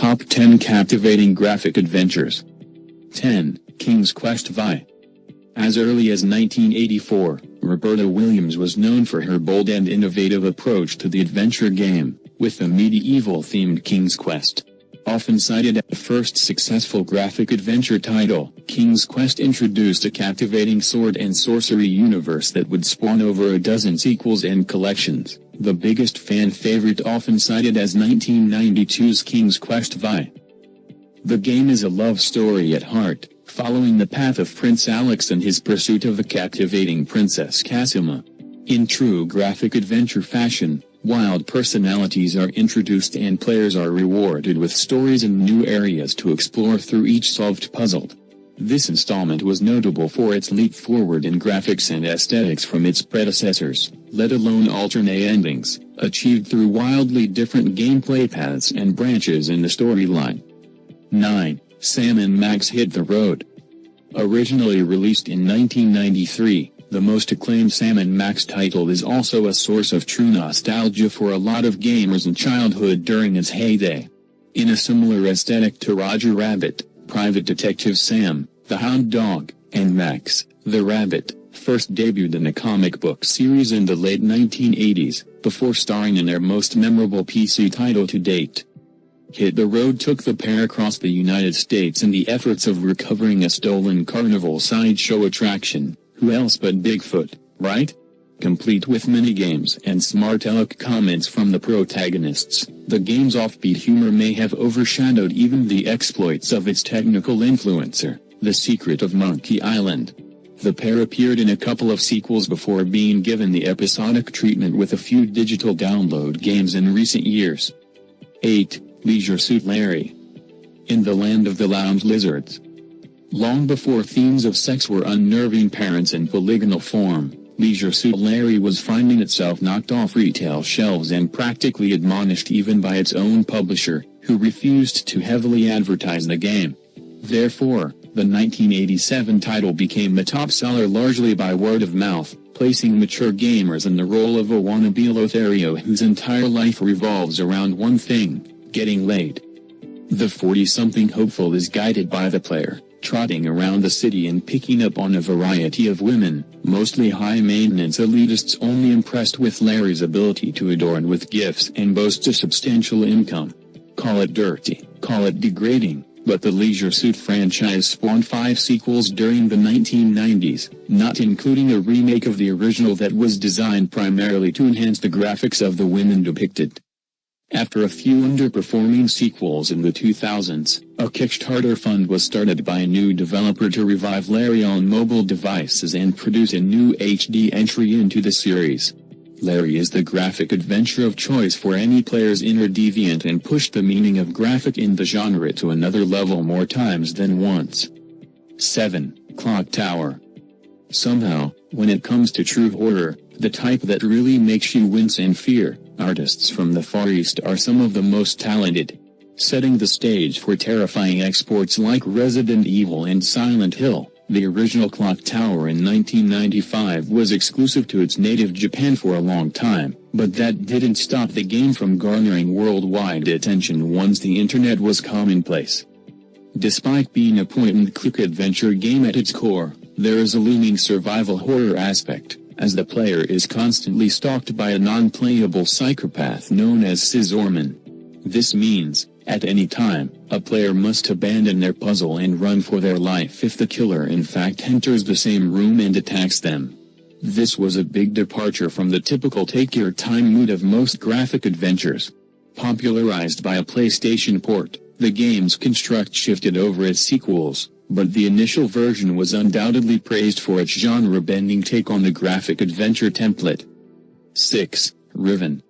Top 10 Captivating Graphic Adventures. 10. King's Quest V. As early as 1984, Roberta Williams was known for her bold and innovative approach to the adventure game, with the medieval-themed King's Quest. Often cited as the first successful graphic adventure title, King's Quest introduced a captivating sword and sorcery universe that would spawn over a dozen sequels and collections, the biggest fan favorite often cited as 1992's King's Quest V. The game is a love story at heart, following the path of Prince Alex and his pursuit of the captivating Princess Cassima. In true graphic adventure fashion, wild personalities are introduced and players are rewarded with stories and new areas to explore through each solved puzzle. This installment was notable for its leap forward in graphics and aesthetics from its predecessors, let alone alternate endings, achieved through wildly different gameplay paths and branches in the storyline. 9. Sam and Max Hit the Road. Originally released in 1993, the most acclaimed Sam & Max title is also a source of true nostalgia for a lot of gamers in childhood during its heyday. In a similar aesthetic to Roger Rabbit, Private Detective Sam, the Hound Dog, and Max, the Rabbit, first debuted in a comic book series in the late 1980s, before starring in their most memorable PC title to date. Hit the Road took the pair across the United States in the efforts of recovering a stolen carnival sideshow attraction. Who else but Bigfoot, right? Complete with minigames and smart aleck comments from the protagonists, the game's offbeat humor may have overshadowed even the exploits of its technical influencer, The Secret of Monkey Island. The pair appeared in a couple of sequels before being given the episodic treatment with a few digital download games in recent years. 8. Leisure Suit Larry. In the land of the lounge lizards. Long before themes of sex were unnerving parents in polygonal form, Leisure Suit Larry was finding itself knocked off retail shelves and practically admonished even by its own publisher, who refused to heavily advertise the game. Therefore, the 1987 title became a top seller largely by word of mouth, placing mature gamers in the role of a wannabe Lothario whose entire life revolves around one thing: getting laid. The 40-something hopeful is guided by the player, trotting around the city and picking up on a variety of women, mostly high-maintenance elitists only impressed with Larry's ability to adorn with gifts and boast a substantial income. Call it dirty, call it degrading, but the Leisure Suit franchise spawned 5 sequels during the 1990s, not including a remake of the original that was designed primarily to enhance the graphics of the women depicted. After a few underperforming sequels in the 2000s, a Kickstarter fund was started by a new developer to revive Larry on mobile devices and produce a new HD entry into the series. Larry is the graphic adventure of choice for any player's inner deviant and pushed the meaning of graphic in the genre to another level more times than once. 7. Clock Tower. Somehow, when it comes to true horror, the type that really makes you wince in fear, artists from the Far East are some of the most talented. Setting the stage for terrifying exports like Resident Evil and Silent Hill, the original Clock Tower in 1995 was exclusive to its native Japan for a long time, but that didn't stop the game from garnering worldwide attention once the internet was commonplace. Despite being a point-and-click adventure game at its core, there is a looming survival horror aspect, as the player is constantly stalked by a non-playable psychopath known as Scissorman. This means, at any time, a player must abandon their puzzle and run for their life if the killer in fact enters the same room and attacks them. This was a big departure from the typical take-your-time mood of most graphic adventures. Popularized by a PlayStation port, the game's construct shifted over its sequels, but the initial version was undoubtedly praised for its genre-bending take on the graphic adventure template. 6. Riven.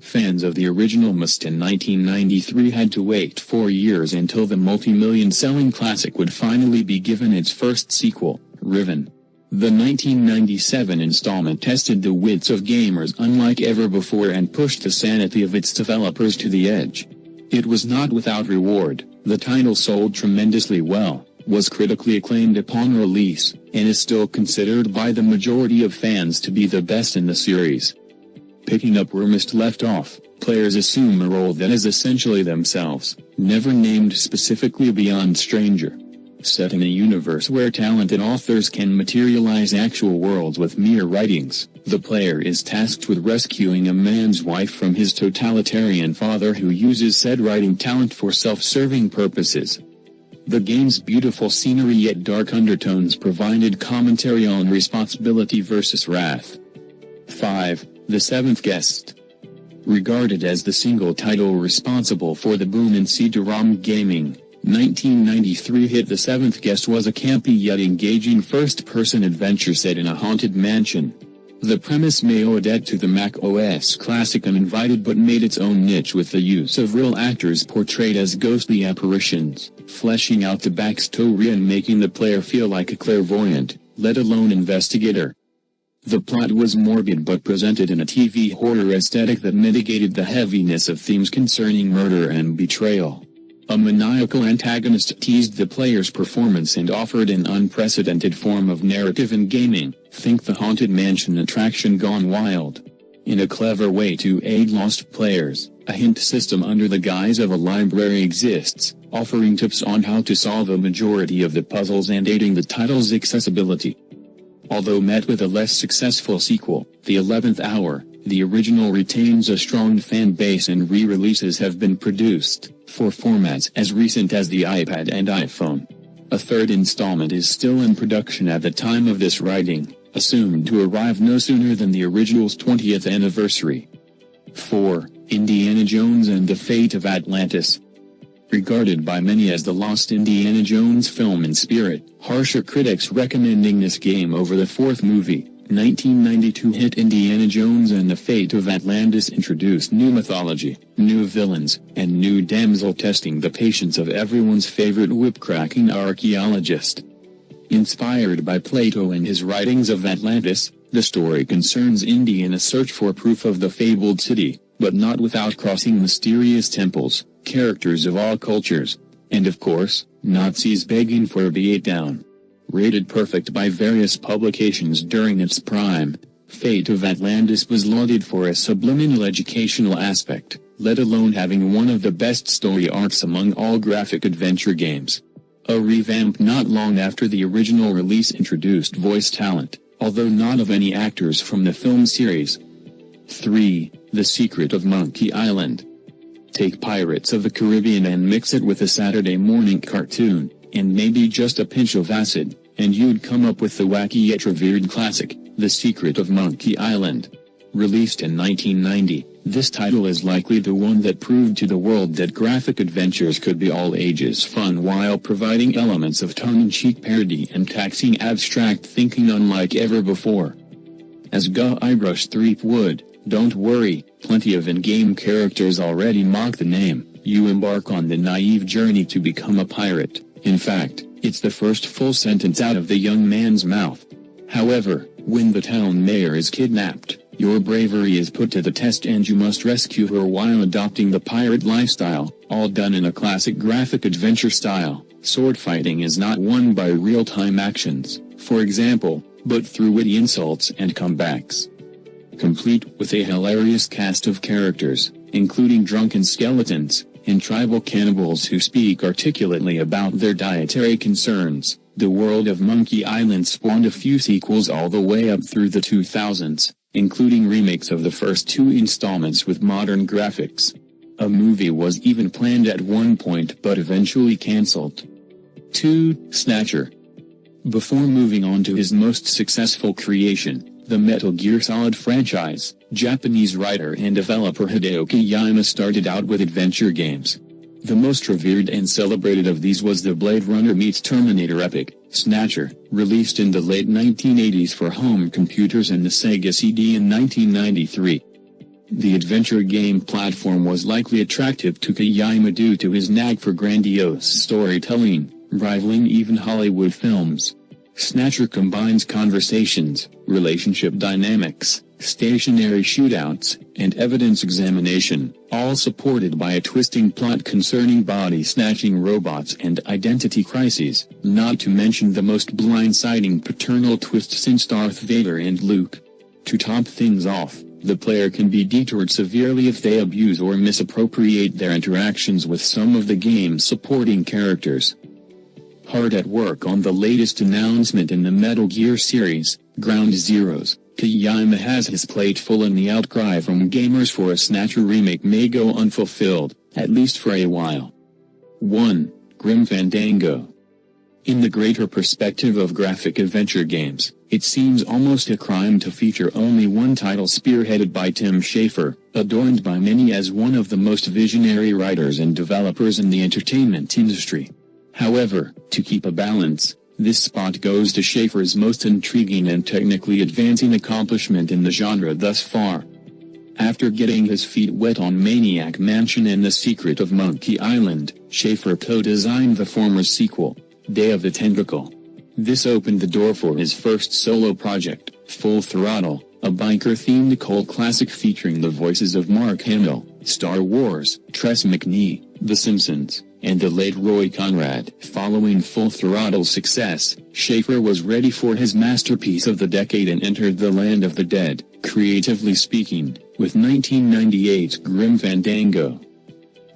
Fans of the original must in 1993 had to wait 4 years until the multi-million-selling classic would finally be given its first sequel, Riven. The 1997 installment tested the wits of gamers unlike ever before and pushed the sanity of its developers to the edge. It was not without reward. The title sold tremendously well, was critically acclaimed upon release, and is still considered by the majority of fans to be the best in the series. Picking up where Mist left off, players assume a role that is essentially themselves, never named specifically beyond stranger. Set in a universe where talented authors can materialize actual worlds with mere writings, the player is tasked with rescuing a man's wife from his totalitarian father who uses said writing talent for self-serving purposes. The game's beautiful scenery yet dark undertones provided commentary on responsibility versus wrath. 5. The Seventh Guest. Regarded as the single title responsible for the boom in CD-ROM gaming, 1993 hit The Seventh Guest was a campy yet engaging first-person adventure set in a haunted mansion. The premise may owe a debt to the Mac OS classic Uninvited but made its own niche with the use of real actors portrayed as ghostly apparitions, fleshing out the backstory and making the player feel like a clairvoyant, let alone investigator. The plot was morbid but presented in a TV horror aesthetic that mitigated the heaviness of themes concerning murder and betrayal. A maniacal antagonist teased the player's performance and offered an unprecedented form of narrative in gaming, think the Haunted Mansion attraction gone wild. In a clever way to aid lost players, a hint system under the guise of a library exists, offering tips on how to solve a majority of the puzzles and aiding the title's accessibility. Although met with a less successful sequel, The 11th Hour, the original retains a strong fan base and re-releases have been produced, for formats as recent as the iPad and iPhone. A third installment is still in production at the time of this writing, assumed to arrive no sooner than the original's 20th anniversary. 4. Indiana Jones and the Fate of Atlantis. Regarded by many as the lost Indiana Jones film in spirit, harsher critics recommending this game over the fourth movie, 1992 hit Indiana Jones and the Fate of Atlantis introduced new mythology, new villains, and new damsel testing the patience of everyone's favorite whip-cracking archaeologist. Inspired by Plato and his writings of Atlantis, the story concerns Indy in a search for proof of the fabled city, but not without crossing mysterious temples, characters of all cultures, and of course, Nazis begging for a beatdown. Rated perfect by various publications during its prime, Fate of Atlantis was lauded for a subliminal educational aspect, let alone having one of the best story arcs among all graphic adventure games. A revamp not long after the original release introduced voice talent, although not of any actors from the film series. 3. The Secret of Monkey Island. Take Pirates of the Caribbean and mix it with a Saturday morning cartoon, and maybe just a pinch of acid, and you'd come up with the wacky yet revered classic, The Secret of Monkey Island. Released in 1990, this title is likely the one that proved to the world that graphic adventures could be all ages fun while providing elements of tongue-in-cheek parody and taxing abstract thinking unlike ever before. As Guybrush Threep would, don't worry, plenty of in-game characters already mock the name. You embark on the naive journey to become a pirate. In fact, it's the first full sentence out of the young man's mouth. However, when the town mayor is kidnapped, your bravery is put to the test and you must rescue her while adopting the pirate lifestyle, all done in a classic graphic adventure style. Sword fighting is not won by real-time actions, for example, but through witty insults and comebacks. Complete with a hilarious cast of characters, including drunken skeletons, and tribal cannibals who speak articulately about their dietary concerns, the world of Monkey Island spawned a few sequels all the way up through the 2000s, including remakes of the first two installments with modern graphics. A movie was even planned at one point but eventually cancelled. 2. Snatcher. Before moving on to his most successful creation, the Metal Gear Solid franchise, Japanese writer and developer Hideo Kojima started out with adventure games. The most revered and celebrated of these was the Blade Runner meets Terminator epic, Snatcher, released in the late 1980s for home computers and the Sega CD in 1993. The adventure game platform was likely attractive to Kojima due to his knack for grandiose storytelling, rivaling even Hollywood films. Snatcher combines conversations, relationship dynamics, stationary shootouts, and evidence examination, all supported by a twisting plot concerning body-snatching robots and identity crises, not to mention the most blindsiding paternal twist since Darth Vader and Luke. To top things off, the player can be detoured severely if they abuse or misappropriate their interactions with some of the game's supporting characters. Hard at work on the latest announcement in the Metal Gear series, Ground Zeroes, Kojima has his plate full and the outcry from gamers for a Snatcher remake may go unfulfilled, at least for a while. 1. Grim Fandango. In the greater perspective of graphic adventure games, it seems almost a crime to feature only one title spearheaded by Tim Schafer, adorned by many as one of the most visionary writers and developers in the entertainment industry. However, to keep a balance, this spot goes to Schafer's most intriguing and technically advancing accomplishment in the genre thus far. After getting his feet wet on Maniac Mansion and The Secret of Monkey Island, Schafer co-designed the former sequel, Day of the Tentacle. This opened the door for his first solo project, Full Throttle, a biker-themed cult classic featuring the voices of Mark Hamill, Star Wars, Tress MacNeille, The Simpsons, and the late Roy Conrad. Following Full Throttle's success, Schafer was ready for his masterpiece of the decade and entered the land of the dead, creatively speaking, with 1998's Grim Fandango.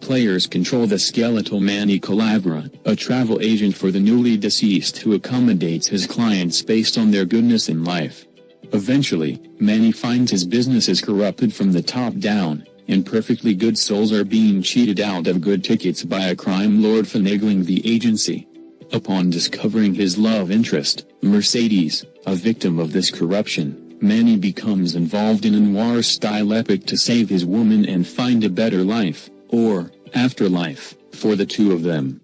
Players control the skeletal Manny Calabra, a travel agent for the newly deceased who accommodates his clients based on their goodness in life. Eventually, Manny finds his business is corrupted from the top down, and perfectly good souls are being cheated out of good tickets by a crime lord finagling the agency. Upon discovering his love interest, Mercedes, a victim of this corruption, Manny becomes involved in a noir-style epic to save his woman and find a better life, or afterlife, for the two of them.